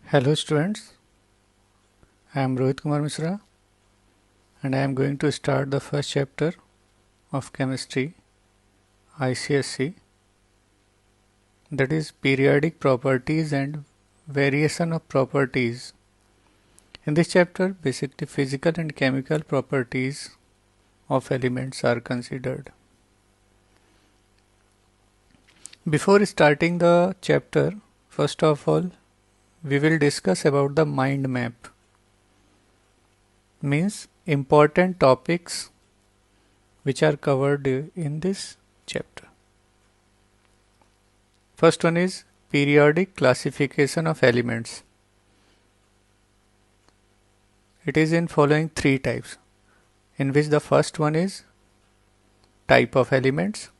Hello students, I am Rohit Kumar Misra and I am going to start the first chapter of chemistry ICSE, that is periodic properties and variation of properties. In this chapter basically physical and chemical properties of elements are considered. Before starting the chapter, first of all we will discuss about the mind map, means important topics which are covered in this chapter. First one is periodic classification of elements. It is in following three types, in which the first one is type of elements.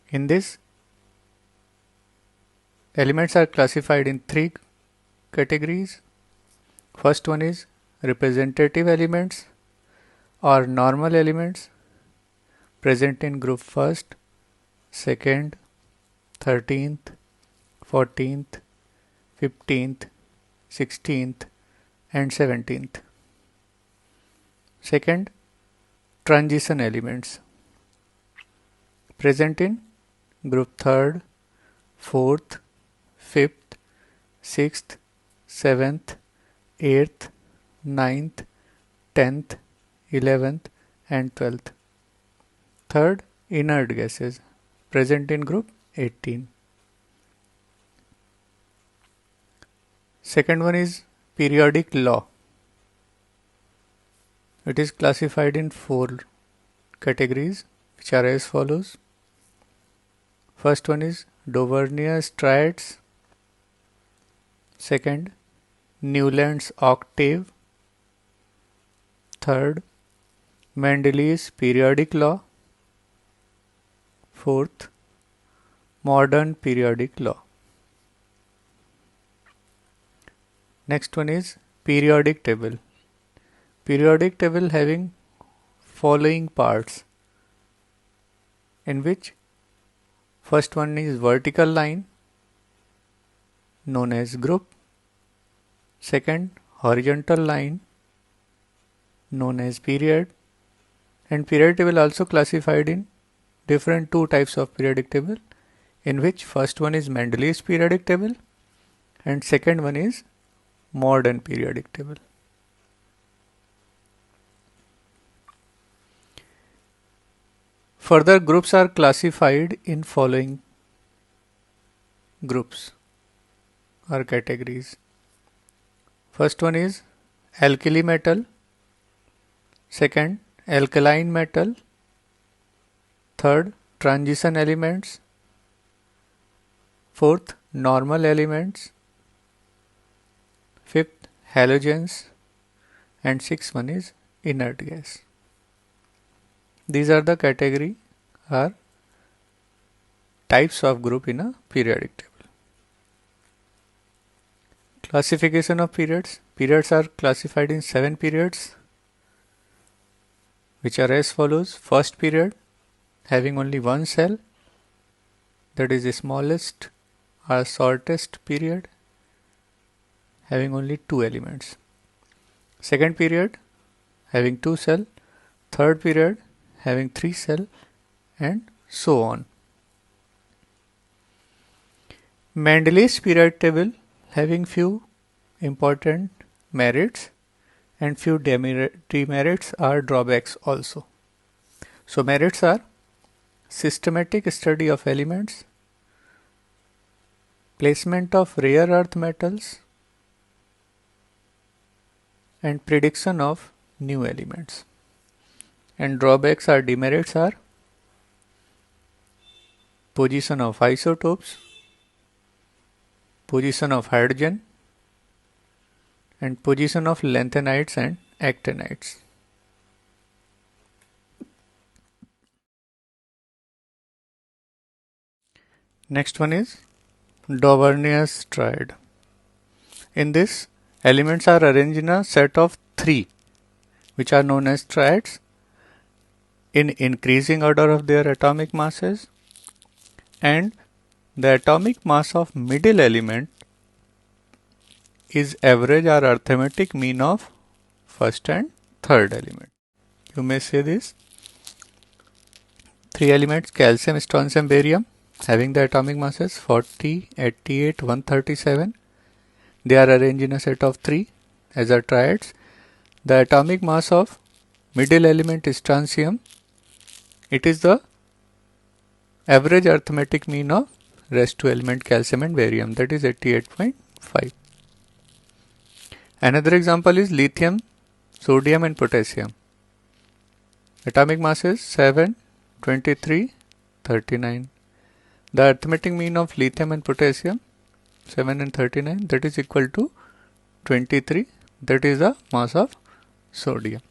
In this, elements are classified in three categories. First one is representative elements or normal elements present in group first, second, 13th, 14th, 15th, 16th and 17th. Second, transition elements present in group third, fourth, fifth, sixth, seventh, eighth, ninth, 10th, 11th and 12th. Third, inert gases present in group 18. Second one is periodic law. It is classified in four categories which are as follows. First one is Dauvergne's triads. Second, Newland's octave. Third, Mendel's periodic law. Fourth, modern periodic law. Next one is periodic table. Periodic table having following parts, in which first one is vertical line known as group. Second, horizontal line known as period. And periodic table also classified in different two types of periodic table, in which first one is Mendel's periodic table and second one is modern periodic table. Further, groups are classified in following groups or categories. First one is alkali metal. Second, alkaline metal. Third, transition elements. Fourth, normal elements. Fifth, halogens. And sixth one is inert gas. These are the category or types of group in a periodic table. Classification of periods. Periods are classified in 7 periods, which are as follows. First period having only one cell, that is the smallest or shortest period, having only 2 elements. Second period having 2 cells. Third period having 3 cells and so on. Mendel's periodic table having few important merits and few demerits or drawbacks also. So merits are systematic study of elements, placement of rare earth metals and prediction of new elements. And drawbacks or demerits are position of isotopes, position of hydrogen and position of lanthanides and actinides. Next one is Dauvergne's triad. In this, elements are arranged in a set of 3, which are known as triads, in increasing order of their atomic masses, and the atomic mass of middle element is average or arithmetic mean of first and third element. You may say this. Three elements, calcium, strontium, barium, having the atomic masses 40, 88, 137. They are arranged in a set of 3 as a triads. The atomic mass of middle element is strontium. It is the average arithmetic mean of rest 2 element calcium and barium, that is 88.5. Another example is lithium, sodium and potassium. Atomic masses 7, 23, 39. The arithmetic mean of lithium and potassium 7 and 39, that is equal to 23, that is the mass of sodium.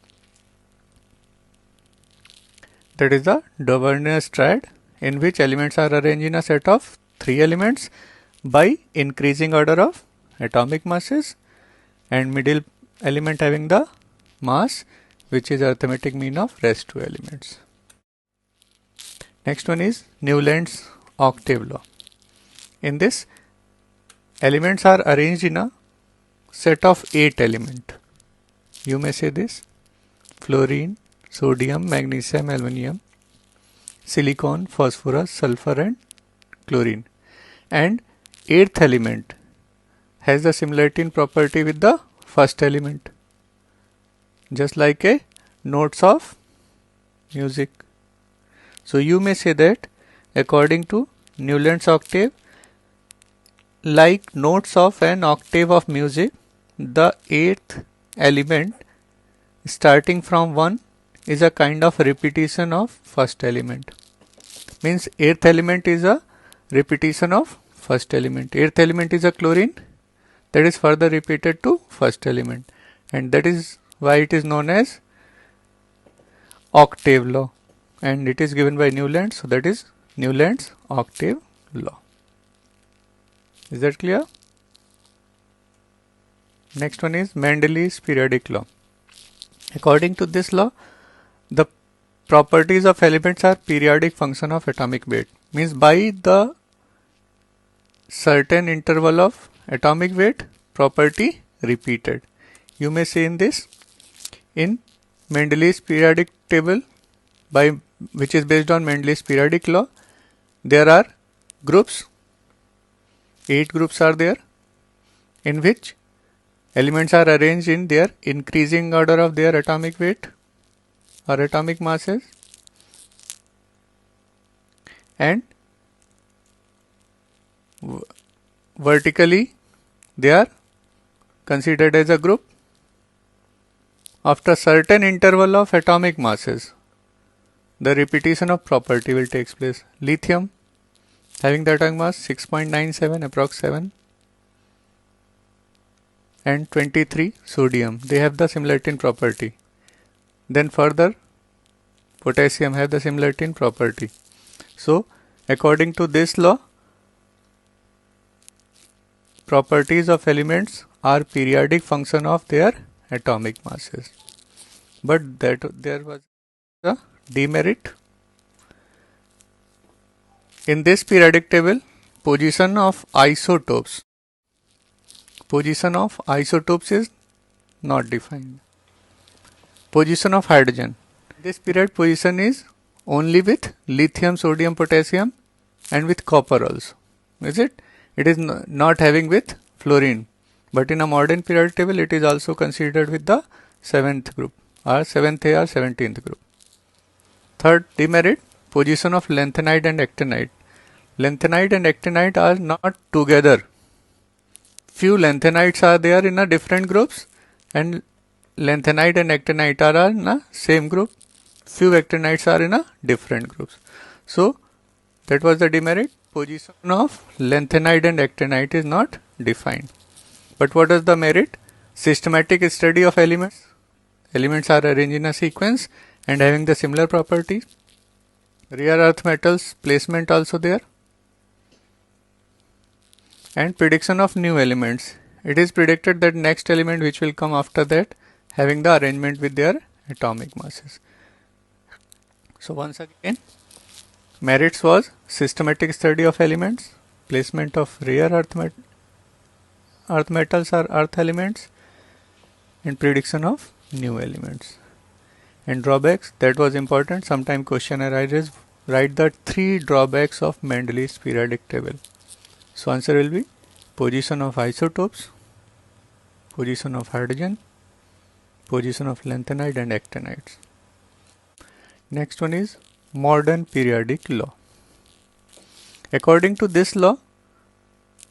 That is the Duvernier's triad, in which elements are arranged in a set of 3 elements by increasing order of atomic masses, and middle element having the mass which is arithmetic mean of rest 2 elements. Next one is Newland's octave law. In this, elements are arranged in a set of 8 elements. You may say this: fluorine, sodium, magnesium, aluminum, silicon, phosphorus, sulfur and chlorine. And 8th element has the similarity in property with the first element, just like a notes of music. So you may say that according to Newland's octave, like notes of an octave of music, the 8th element starting from 1 is a kind of repetition of first element. Means 8th element is a repetition of first element. 8th element is a chlorine, that is further repeated to first element, and that is why it is known as octave law, and it is given by Newland. So that is Newland's octave law. Is that clear? Next one is Mendel's periodic law. According to this law, the properties of elements are periodic function of atomic weight. Means by the certain interval of atomic weight, property repeated. You may see in this, in Mendel's periodic table, by which is based on Mendel's periodic law, there are groups, 8 groups are there, in which elements are arranged in their increasing order of their atomic weight or atomic masses, and vertically they are considered as a group. After certain interval of atomic masses, the repetition of property will take place. Lithium having the atomic mass 6.97, approx 7, and 23 sodium, they have the similarity in property. Then further potassium have the similarity in property. So according to this law, properties of elements are periodic function of their atomic masses. But that there was a demerit. In this periodic table, position of isotopes is not defined. Position of hydrogen. This period position is only with lithium, sodium, potassium and with copper also. Is it? It is not having with fluorine. But in a modern periodic table, it is also considered with the 7th group or 7th A or 17th group. Third demerit, position of lanthanide and actinide. Lanthanide and actinide are not together. Few lanthanides are there in a different groups, and lanthanide and actinide are in a same group. Few actinides are in a different groups. So that was the demerit. Position of lanthanide and actinide is not defined. But what is the merit? Systematic study of elements. Elements are arranged in a sequence and having the similar properties. Rare earth metals placement also there. And prediction of new elements. It is predicted that next element which will come after that having the arrangement with their atomic masses. So once again, merits was systematic study of elements, placement of rare earth earth metals are earth elements, and prediction of new elements. And drawbacks, that was important. Sometime question arises, write the 3 drawbacks of Mendeleev's periodic table. So answer will be position of isotopes, position of hydrogen, position of lanthanide and actinides. Next one is modern periodic law. According to this law,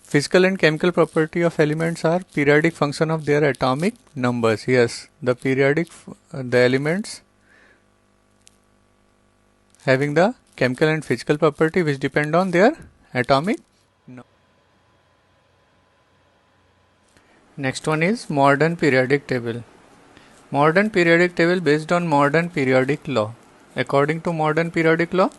physical and chemical property of elements are periodic function of their atomic numbers. Yes, the elements having the chemical and physical property which depend on their atomic number. Next one is modern periodic table. Modern periodic table based on modern periodic law. According to modern periodic law,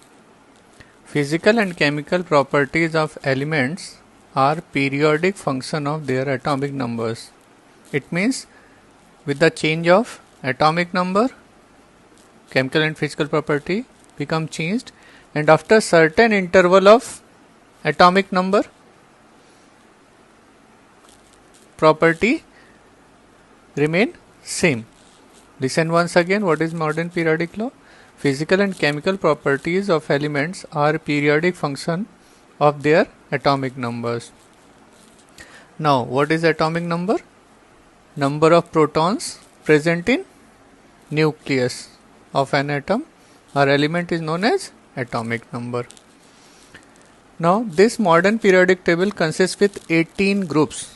physical and chemical properties of elements are periodic function of their atomic numbers. It means with the change of atomic number, chemical and physical property become changed, and after certain interval of atomic number, property remain same. Listen once again, what is modern periodic law? Physical and chemical properties of elements are periodic function of their atomic numbers. Now, what is atomic number? Number of protons present in nucleus of an atom or element is known as atomic number. Now, this modern periodic table consists with 18 groups.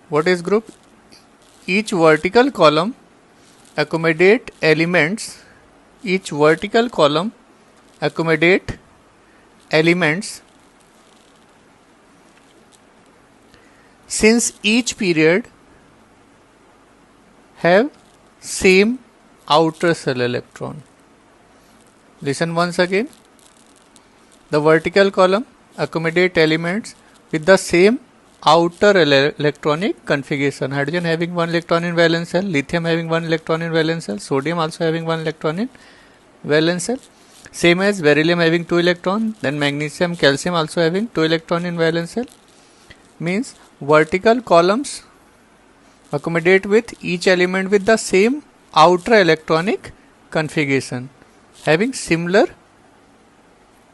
What is group? Each vertical column accommodate elements. Each vertical column accommodate elements since each period have same outer shell electron. Listen once again. The vertical column accommodate elements with the same outer electronic configuration. Hydrogen having 1 electron in valence shell, lithium having 1 electron in valence shell, sodium also having 1 electron in valence shell. Same as beryllium having 2 electron, then magnesium, calcium also having 2 electron in valence shell. Means vertical columns accommodate with each element with the same outer electronic configuration, having similar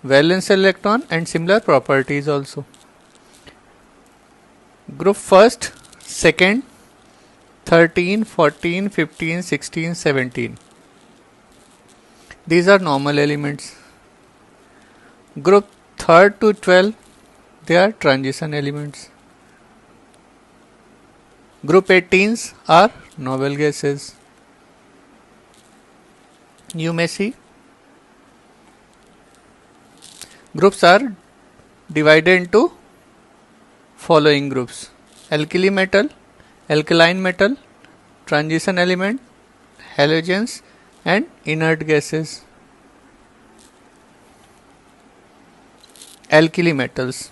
valence shell electron and similar properties also. Group first, second, 13, 14, 15, 16, 17. These are normal elements. Group 3rd to 12, they are transition elements. Group 18s are noble gases. You may see groups are divided into following groups: alkali metal, alkaline metal, transition element, halogens and inert gases. Alkali metals,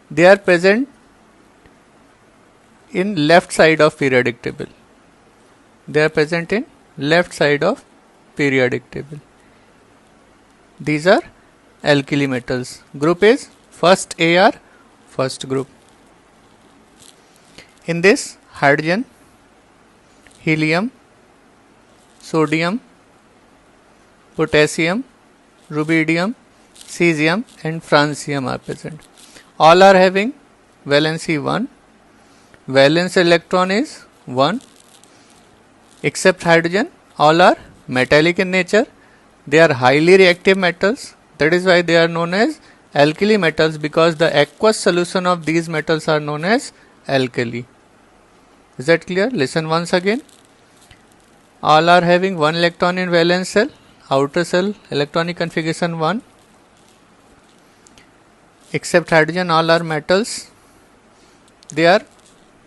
they are present in left side of periodic table. They are present in left side of periodic table. These are alkali metals. Group is first AR, first group. In this, hydrogen, helium, sodium, potassium, rubidium, cesium and francium are present. All are having valency 1. Valence electron is 1. Except hydrogen, all are metallic in nature. They are highly reactive metals. That is why they are known as alkali metals, because the aqueous solution of these metals are known as alkali. Is that clear? Listen once again. All are having 1 electron in valence shell, outer shell electronic configuration 1. Except hydrogen, all are metals. They are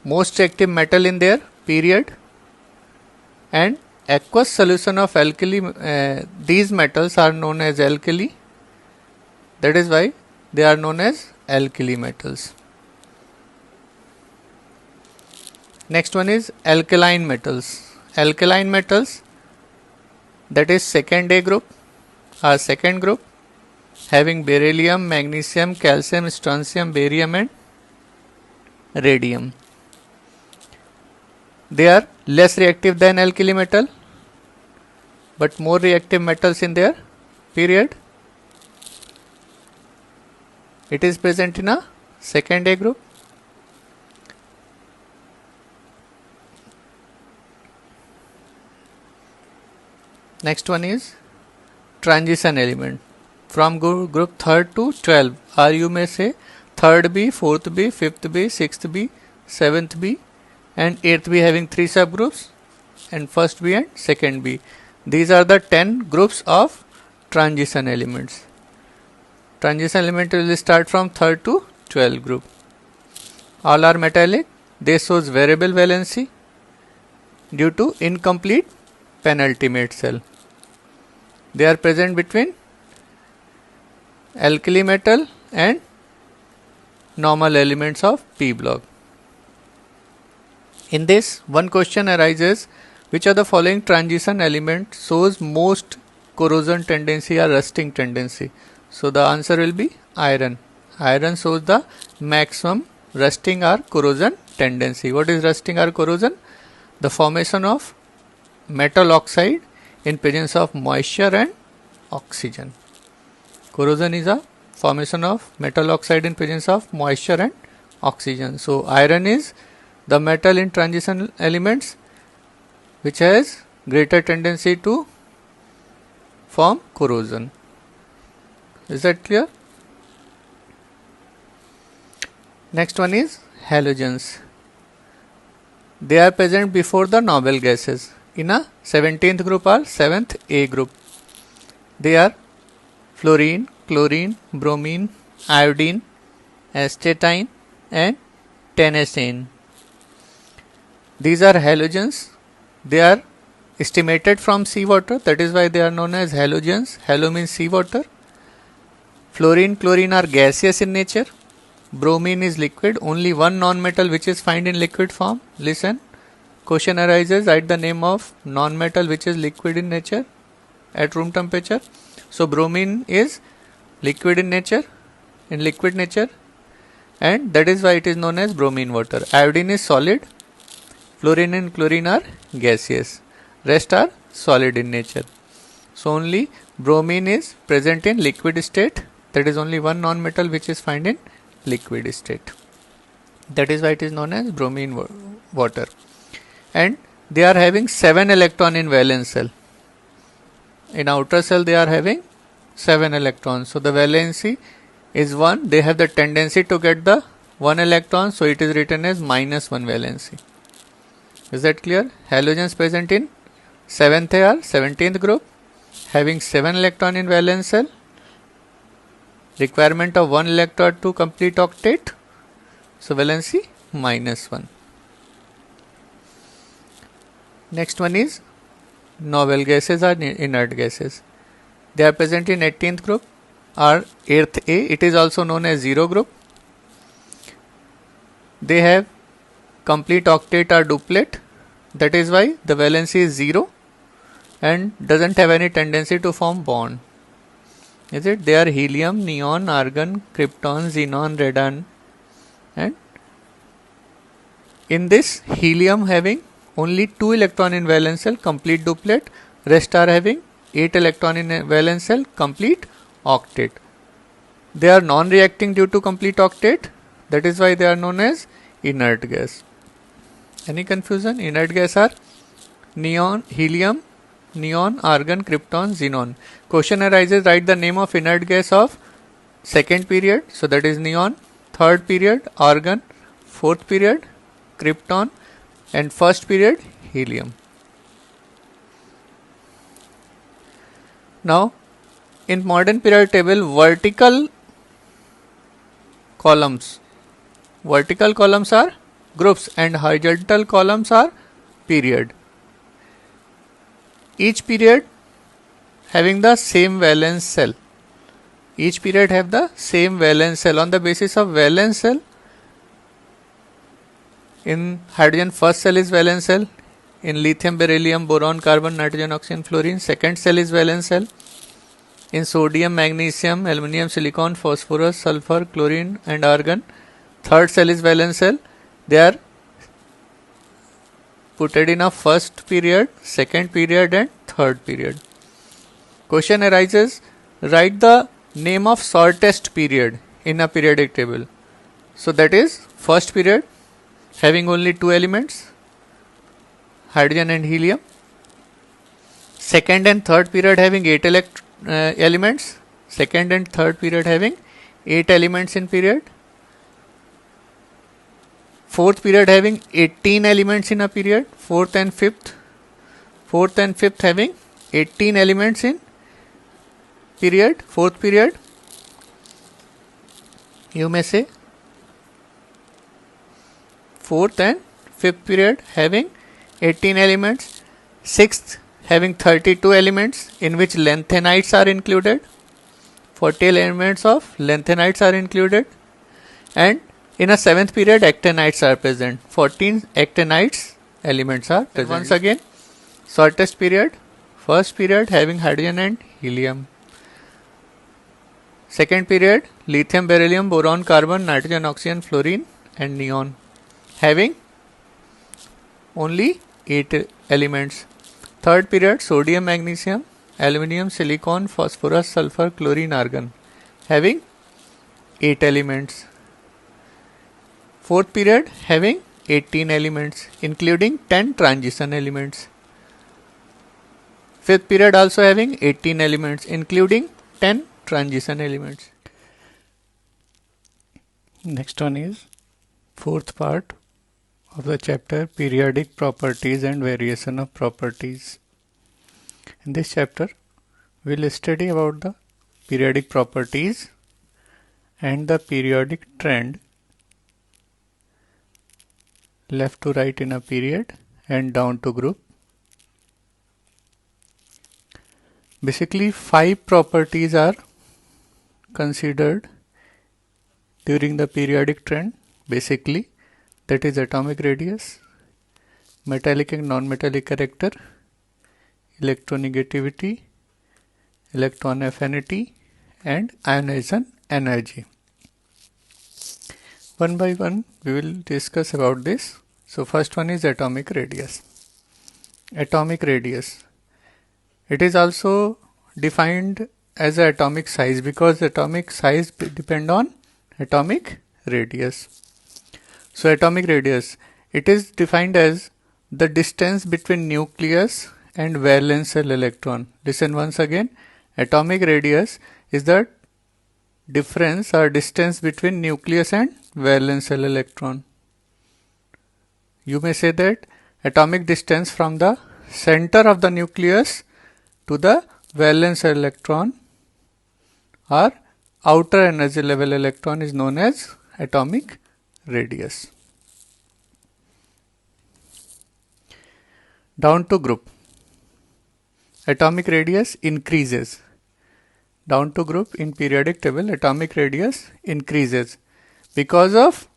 most active metal in their period, and aqueous solution of alkali, these metals are known as alkali. That is why they are known as alkali metals. Next one is alkaline metals. Alkaline metals, that is second A group, second group, having beryllium, magnesium, calcium, strontium, barium and radium. They are less reactive than alkali metal, but more reactive metals in their period. It is present in a second A group. Next one is transition element. From group 3rd to 12, or you may say 3rd B, 4th B, 5th B, 6th B, 7th B and 8th B having 3 subgroups, and 1st B and 2nd B. These are the 10 groups of transition elements. Transition element will start from 3rd to 12th group. All are metallic. They shows variable valency due to incomplete penultimate cell. They are present between alkali metal and normal elements of p block. In this, one question arises: which of the following transition element shows most corrosion tendency or rusting tendency? So the answer will be iron. Iron shows the maximum rusting or corrosion tendency. What is rusting or corrosion? The formation of metal oxide in presence of moisture and oxygen. Corrosion is a formation of metal oxide in presence of moisture and oxygen. So iron is the metal in transition elements which has greater tendency to form corrosion. Is that clear? Next one is halogens. They are present before the noble gases in a 17th group or 7th A group. They are fluorine, chlorine, bromine, iodine, astatine and tennessine. These are halogens. They are estimated from seawater, that is why they are known as halogens. Halo means seawater. Fluorine, chlorine are gaseous in nature. Bromine is liquid. Only one non-metal which is found in liquid form. Listen, question arises: write the name of non-metal which is liquid in nature at room temperature. So bromine is liquid in nature, and that is why it is known as bromine water. Iodine is solid. Fluorine and chlorine are gaseous. Rest are solid in nature. So only bromine is present in liquid state. That is only one non-metal which is found in liquid state. That is why it is known as bromine water. And they are having 7 electrons in valence shell. In outer shell they are having 7 electrons. So the valency is 1. They have the tendency to get the 1 electron. So it is written as -1 valency. Is that clear? Halogens present in 7th A or 17th group having 7 electron in valence shell. Requirement of 1 electron to complete octet. So valency -1. Next one is noble gases or inert gases. They are present in 18th group or 8th A. It is also known as 0 group. They have complete octet or duplet. That is why the valency is 0 and doesn't have any tendency to form bond. Is it? They are helium, neon, argon, krypton, xenon, radon. And in this, helium having only 2 electron in valence shell, complete duplet. Rest are having 8 electron in valence shell, complete octet. They are non-reacting due to complete octet. That is why they are known as inert gas. Any confusion? Inert gas are neon, helium, neon, argon, krypton, xenon. Question arises: write the name of inert gas of second period. So that is neon. Third period, argon. Fourth period, krypton. And first period, helium. Now, in modern periodic table, vertical columns are groups and horizontal columns are period. Each period having the same valence shell. Each period have the same valence shell. On the basis of valence shell, in hydrogen first cell is valence cell. In lithium, beryllium, boron, carbon, nitrogen, oxygen, fluorine, second cell is valence cell. In sodium, magnesium, aluminium, silicon, phosphorus, sulfur, chlorine and argon, third cell is valence cell. they are put in a first period, second period and third period. Question arises, write the name of shortest period in a periodic table. So that is first period having only two elements, hydrogen and helium. Second and third period having 8 elements. Second and third period having 8 elements in period. Fourth period having 18 elements in a period. Fourth and fifth having 18 elements in period. Fourth period, you may say fourth and fifth period having 18 elements. Sixth having 32 elements in which lanthanides are included. 40 elements of lanthanides are included, and in a seventh period actinides are present. 14 actinides elements are present. Once again, shortest period, first period having hydrogen and helium. Second period, lithium, beryllium, boron, carbon, nitrogen, oxygen, fluorine and neon having only 8 elements. Third period, sodium, magnesium, aluminium, silicon, phosphorus, sulfur, chlorine, argon having 8 elements. Fourth period having 18 elements including 10 transition elements. Fifth period also having 18 elements including 10 transition elements. Next one is fourth part of the chapter, periodic properties and variation of properties. In this chapter, we will study about the periodic properties and the periodic trend left to right in a period and down to group. Basically, 5 properties are considered during the periodic trend. Basically, that is atomic radius, metallic and non-metallic character, electronegativity, electron affinity and ionization energy. One by one we will discuss about this. So first one is atomic radius. Atomic radius. It is also defined as a atomic size because atomic size depend on atomic radius. So atomic radius, it is defined as the distance between nucleus and valence shell electron. Listen once again, atomic radius is the difference or distance between nucleus and valence shell electron. You may say that atomic distance from the center of the nucleus to the valence shell electron or outer energy level electron is known as atomic radius. Down to group. Atomic radius increases. Down to group in periodic table, atomic radius increases because of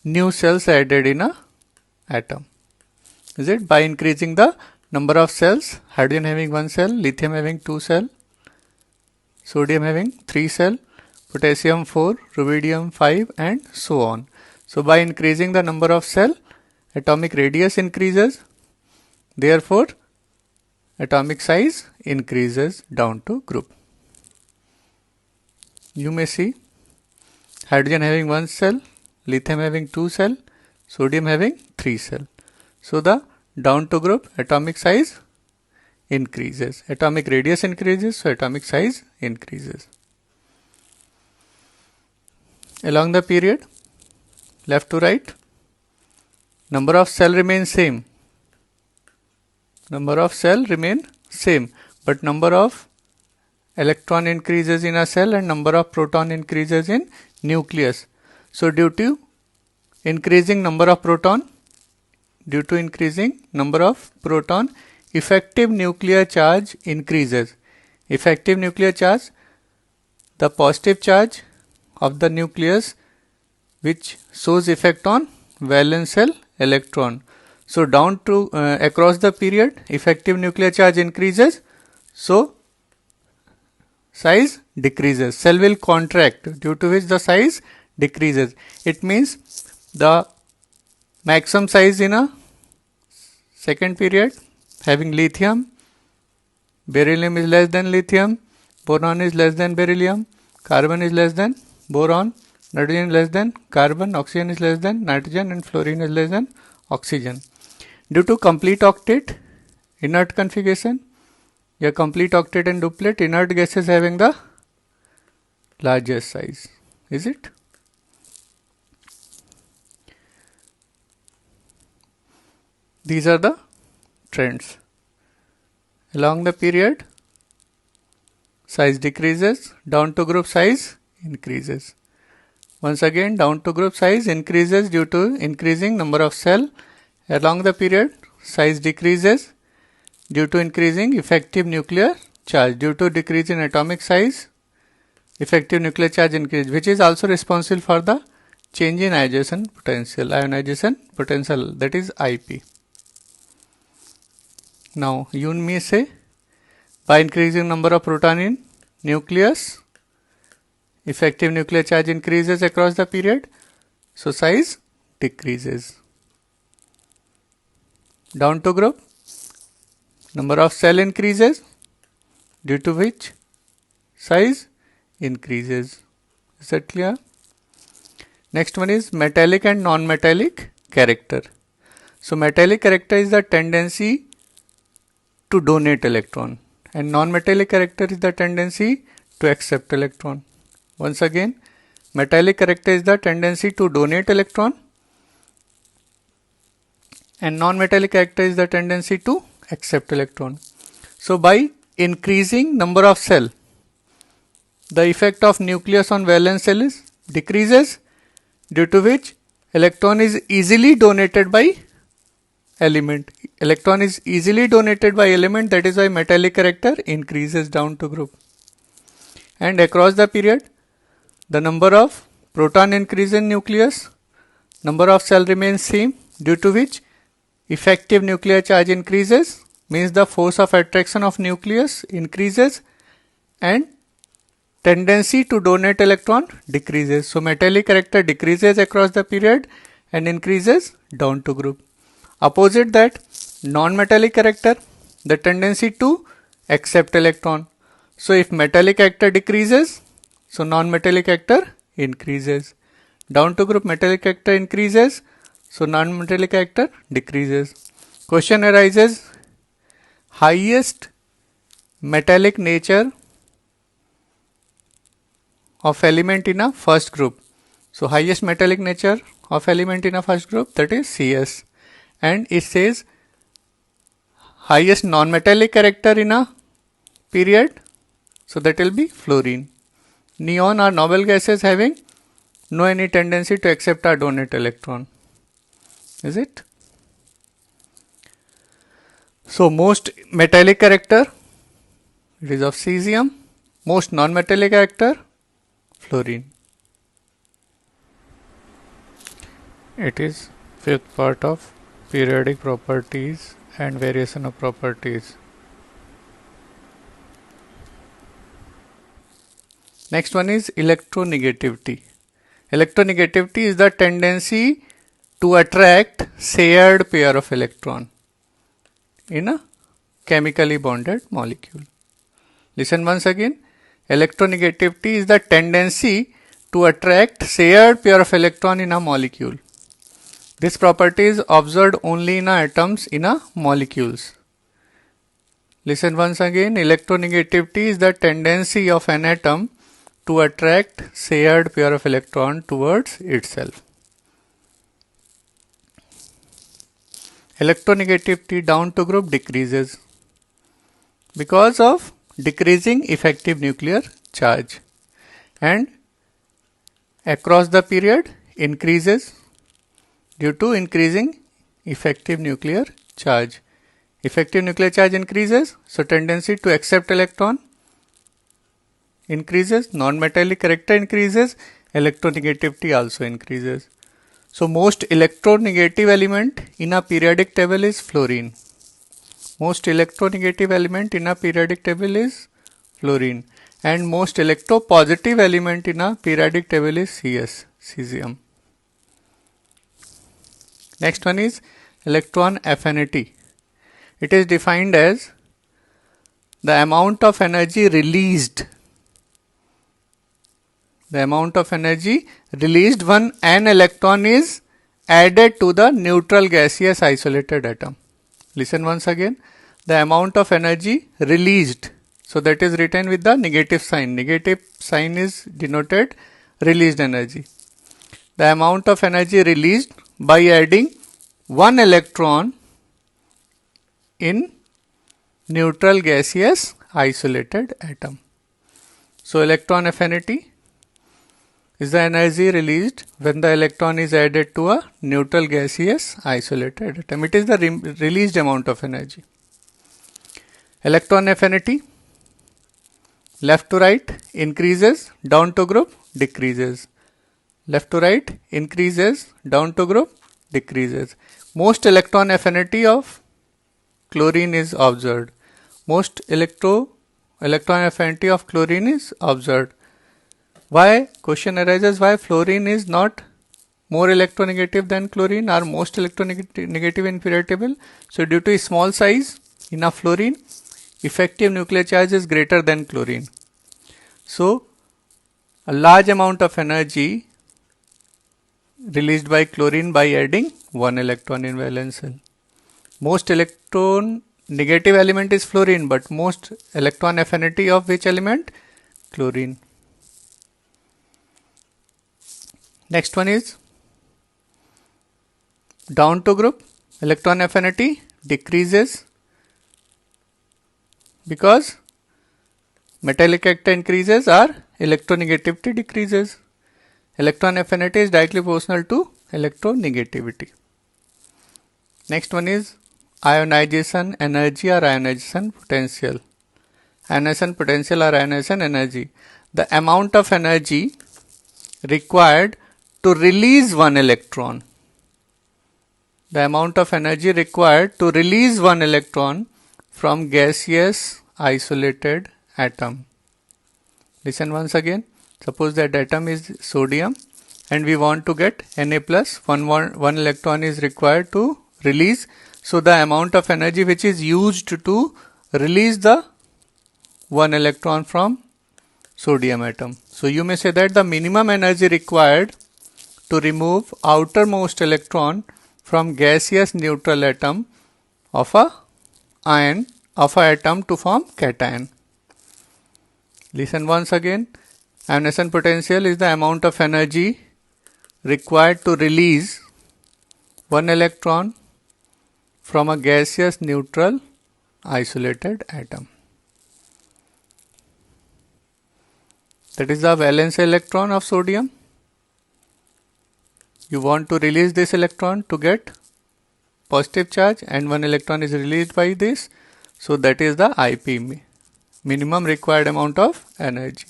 new cells added in a atom. Is it? By increasing the number of cells, hydrogen having 1 cell, lithium having 2 cell, sodium having 3 cell, potassium 4, rubidium 5 and so on. So by increasing the number of cell, atomic radius increases. Therefore, atomic size increases down to group. You may see hydrogen having 1 cell, lithium having 2 cell, sodium having 3 cell. So the down to group atomic size increases. Atomic radius increases, so atomic size increases. Along the period, left to right, number of cell remains same. Number of cell remain same, but number of electron increases in a cell and number of proton increases in nucleus. So due to increasing number of proton, effective nuclear charge increases. Effective nuclear charge, the positive charge of the nucleus which shows effect on valence shell electron. So down to across the period, effective nuclear charge increases, so size decreases. Cell will contract, due to which the size decreases. It means the maximum size in a second period having lithium, beryllium is less than lithium, boron is less than beryllium, carbon is less than boron, nitrogen is less than carbon, oxygen is less than nitrogen, and fluorine is less than oxygen. Due to complete octet, inert configuration, a complete octet and duplet, inert gases having the largest size. Is it? These are the trends. Along the period, size decreases, down to group size increases. Once again, down to group size increases due to increasing number of cell. Along the period, size decreases due to increasing effective nuclear charge. Due to decrease in atomic size, effective nuclear charge increase, which is also responsible for the change in ionization potential, that is IP. Now, you may say, by increasing number of proton in nucleus, effective nuclear charge increases across the period, so size decreases. Down to group, number of cell increases, due to which size increases. Is that clear? Next one is metallic and non-metallic character. So metallic character is the tendency to donate electron, and non-metallic character is the tendency to accept electron. Once again, metallic character is the tendency to donate electron, and non-metallic character is the tendency to accept electron. So by increasing number of cell, the effect of nucleus on valence cell is decreases, due to which electron is easily donated by element. Electron is easily donated by element, that is why metallic character increases down to group. And across the period, the number of proton increase in nucleus, number of cell remains same, due to which effective nuclear charge increases, means the force of attraction of nucleus increases and tendency to donate electron decreases. So metallic character decreases across the period and increases down to group. Opposite that, non-metallic character, the tendency to accept electron. So if metallic character decreases, so non-metallic character increases. Down to group, metallic character increases, so non-metallic character decreases. Question arises, highest metallic nature of element in a first group. So highest metallic nature of element in a first group, that is CS. And it says highest non-metallic character in a period, so that will be fluorine. Neon are noble gases having no any tendency to accept or donate electron. Is it? So most metallic character, it is of cesium. Most non-metallic character, fluorine. It is fifth part of periodic properties and variation of properties. Next one is electronegativity. Electronegativity is the tendency to attract shared pair of electron in a chemically bonded molecule. Listen once again. Electronegativity is the tendency to attract shared pair of electron in a molecule. This property is observed only in atoms in a molecules. Listen once again. Electronegativity is the tendency of an atom to attract shared pair of electron towards itself. Electronegativity down to group decreases because of decreasing effective nuclear charge, and across the period increases due to increasing effective nuclear charge. Effective nuclear charge increases, so tendency to accept electron increases, non-metallic character increases, electronegativity also increases. So most electronegative element in a periodic table is fluorine. Most electronegative element in a periodic table is fluorine, and most electropositive element in a periodic table is CS, cesium. Next one is electron affinity. It is defined as the amount of energy released. The amount of energy released when an electron is added to the neutral gaseous isolated atom. Listen once again. The amount of energy released. So that is written with the negative sign. Negative sign is denoted released energy. The amount of energy released by adding one electron in neutral gaseous isolated atom. So electron affinity is the energy released when the electron is added to a neutral gaseous isolated atom. It is the released amount of energy. Electron affinity, left to right increases, down to group decreases. Left to right increases, down to group decreases. Most electron affinity of chlorine is observed. Most electron affinity of chlorine is observed. Why? Question arises, why fluorine is not more electronegative than chlorine, or most electronegative in periodic table? So due to small size in a fluorine, effective nuclear charge is greater than chlorine. So a large amount of energy released by chlorine by adding one electron in valence shell. Most electron negative element is fluorine, but most electron affinity of which element? Chlorine. Next one is down to group. Electron affinity decreases because metallic character increases or electronegativity decreases. Electron affinity is directly proportional to electronegativity. Next one is ionization energy or ionization potential. Ionization potential or ionization energy. The amount of energy required to release one electron. The amount of energy required to release one electron from gaseous isolated atom. Listen once again. Suppose that atom is sodium and we want to get Na plus, one electron is required to release. So the amount of energy which is used to release the one electron from sodium atom. So you may say that the minimum energy required to remove outermost electron from gaseous neutral atom of a ion of a atom to form cation. Listen once again. Ionization potential is the amount of energy required to release one electron from a gaseous neutral isolated atom. That is the valence electron of sodium. You want to release this electron to get positive charge, and one electron is released by this. So that is the IP, minimum required amount of energy.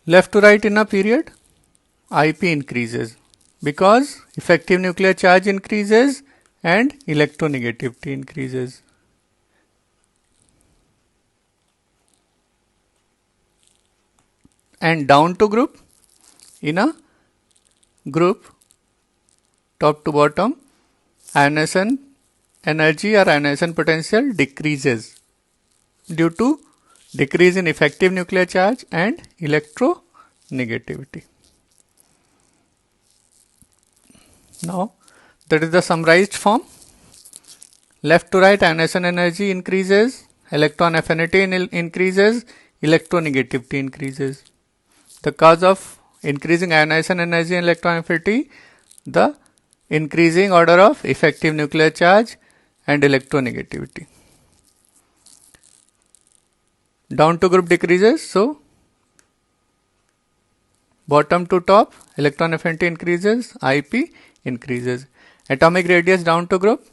Left to right in a period, IP increases because effective nuclear charge increases and electronegativity increases. And down to group, in a group top to bottom, ionization energy or ionization potential decreases due to decrease in effective nuclear charge and electronegativity. Now that is the summarized form. Left to right ionization energy increases, electron affinity increases, electronegativity increases. The cause of increasing ionization energy and electron affinity, the increasing order of effective nuclear charge and electronegativity. Down to group decreases, so bottom to top electron affinity increases, IP increases. Atomic radius down to group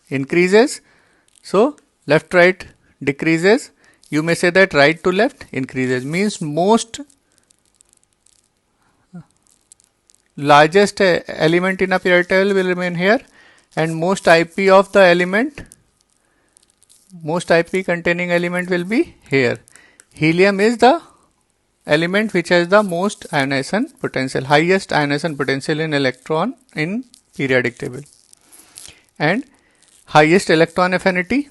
increases, so left right decreases. You may say that right to left increases, means most largest element in a periodic table will remain here, and most IP of the element, most IP containing element will be here. Helium is the element which has the most ionization potential, highest ionization potential in electron in periodic table, and highest electron affinity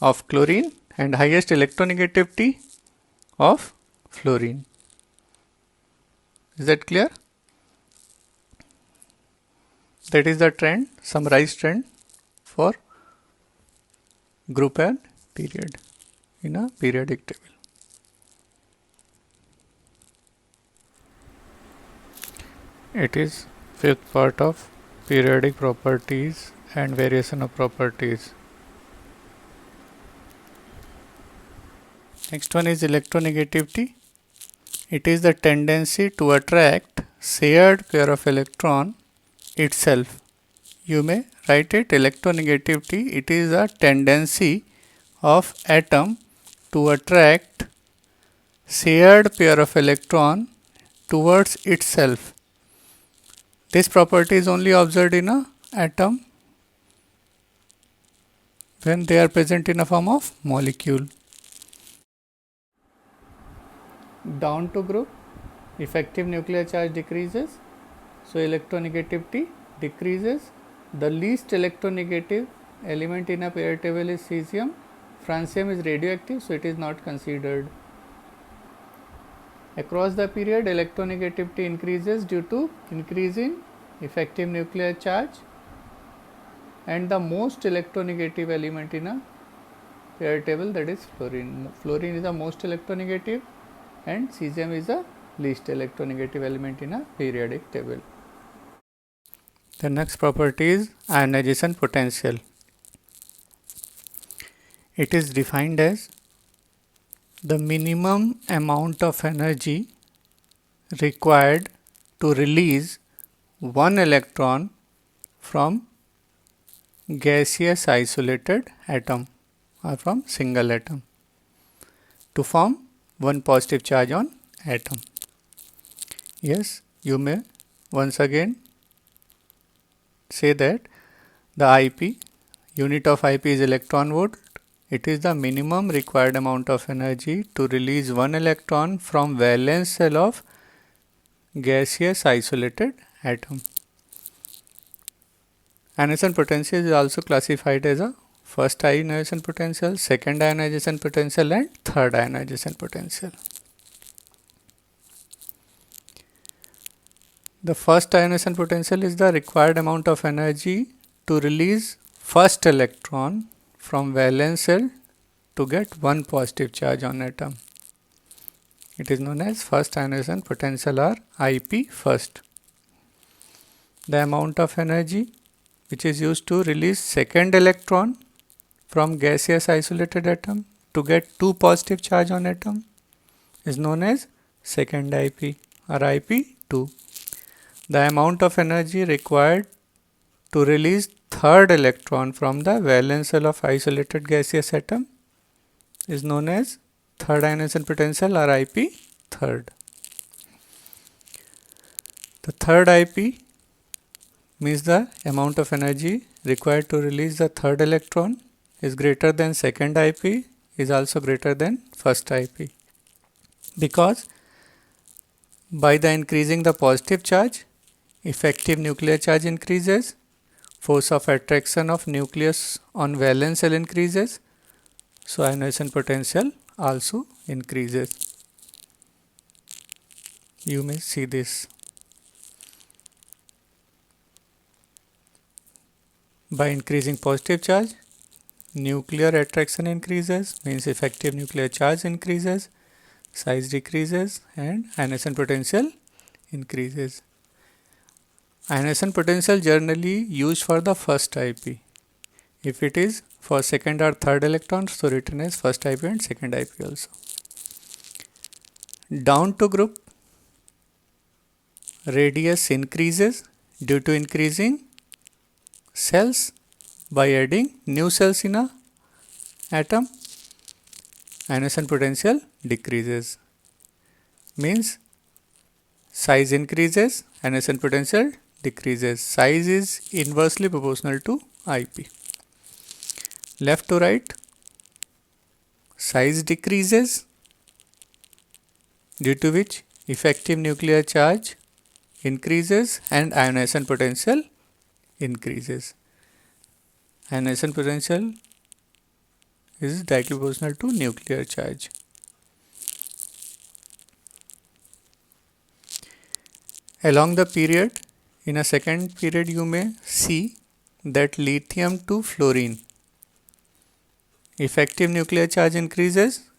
of chlorine and highest electronegativity of fluorine. Is that clear? That is the trend, summarized trend for group and period in a periodic table. It is fifth part of periodic properties and variation of properties. Next one is electronegativity. It is the tendency to attract shared pair of electron itself. You may write it electronegativity. It is a tendency of atom to attract shared pair of electron towards itself. This property is only observed in a atom when they are present in a form of molecule. Down to group, effective nuclear charge decreases, so electronegativity decreases. The least electronegative element in a periodic table is cesium. Francium is radioactive, so it is not considered. Across the period, electronegativity increases due to increase in effective nuclear charge, and the most electronegative element in a periodic table, that is fluorine. Fluorine is the most electronegative and cesium is the least electronegative element in a periodic table. The next property is ionization potential. It is defined as the minimum amount of energy required to release one electron from gaseous isolated atom or from single atom to form one positive charge on atom. Yes, you may once again say that the IP, unit of IP is electron volt. It is the minimum required amount of energy to release one electron from valence shell of gaseous isolated atom. Ionization potential is also classified as a first ionization potential, second ionization potential and third ionization potential. The first ionization potential is the required amount of energy to release first electron from valence shell to get one positive charge on atom. It is known as first ionization potential or IP first. The amount of energy which is used to release second electron from gaseous isolated atom to get two positive charge on atom is known as second IP or IP2. The amount of energy required to release third electron from the valence shell of isolated gaseous atom is known as third ionization potential or IP third. The third IP means the amount of energy required to release the third electron is greater than second IP, is also greater than first IP, because by the increasing the positive charge, effective nuclear charge increases, force of attraction of nucleus on valence shell increases, so ionization potential also increases. You may see this. By increasing positive charge, nuclear attraction increases, means effective nuclear charge increases, size decreases and ionization potential increases. Ionization potential generally used for the first IP. If it is for second or third electron, so written as first IP and second IP also. Down to group, radius increases due to increasing cells by adding new cells in a atom. Ionization potential decreases, means size increases, ionization potential decreases. Size is inversely proportional to IP. Left to right, size decreases due to which effective nuclear charge increases and ionization potential increases. Ionization potential is directly proportional to nuclear charge. Along the period, in a second period, you may see that lithium to fluorine effective nuclear charge increases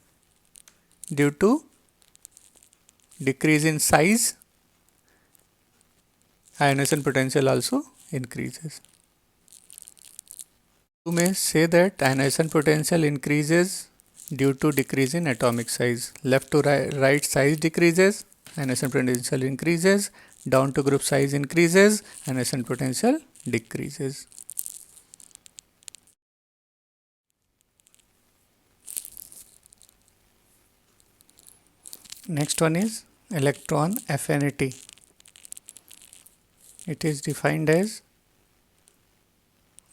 due to decrease in size. Ionization potential also increases. You may say that ionization potential increases due to decrease in atomic size. Left to right size decreases, ionization potential increases. Down to group size increases, ionization potential decreases. Next one is electron affinity. It is defined as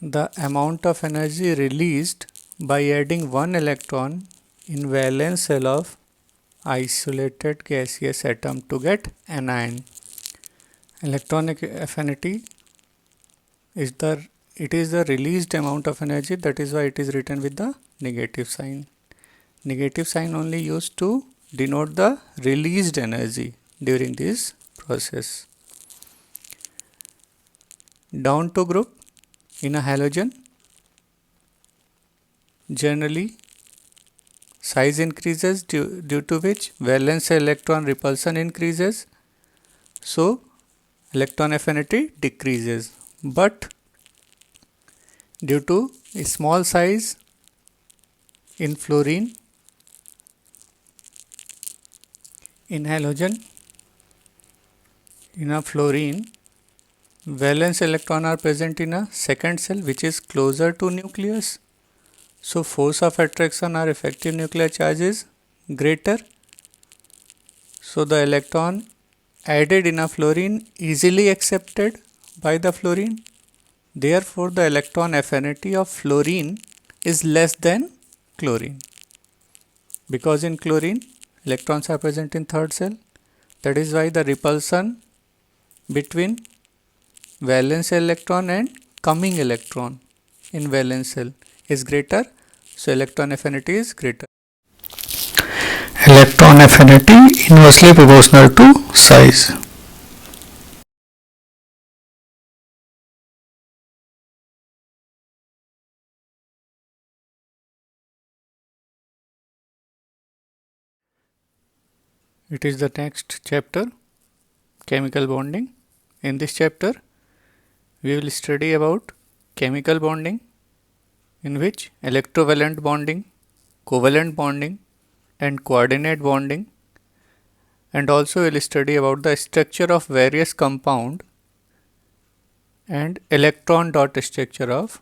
the amount of energy released by adding one electron in valence shell of isolated gaseous atom to get anion. Electronic affinity is the released amount of energy, that is why it is written with the negative sign. Negative sign only used to denote the released energy during this process. Down to group in a halogen, generally size increases due to which valence electron repulsion increases, so electron affinity decreases. But due to a small size in fluorine, in halogen, in a fluorine, valence electron are present in a second shell which is closer to nucleus. So force of attraction or effective nuclear charge is greater. So the electron added in a fluorine easily accepted by the fluorine. Therefore the electron affinity of fluorine is less than chlorine. Because in chlorine electrons are present in third shell. That is why the repulsion between valence electron and coming electron in valence shell is greater, so electron affinity is greater. Electron affinity inversely proportional to size. It is the next chapter, chemical bonding. In this chapter we will study about chemical bonding, in which electrovalent bonding, covalent bonding and coordinate bonding, and also we will study about the structure of various compound and electron dot structure of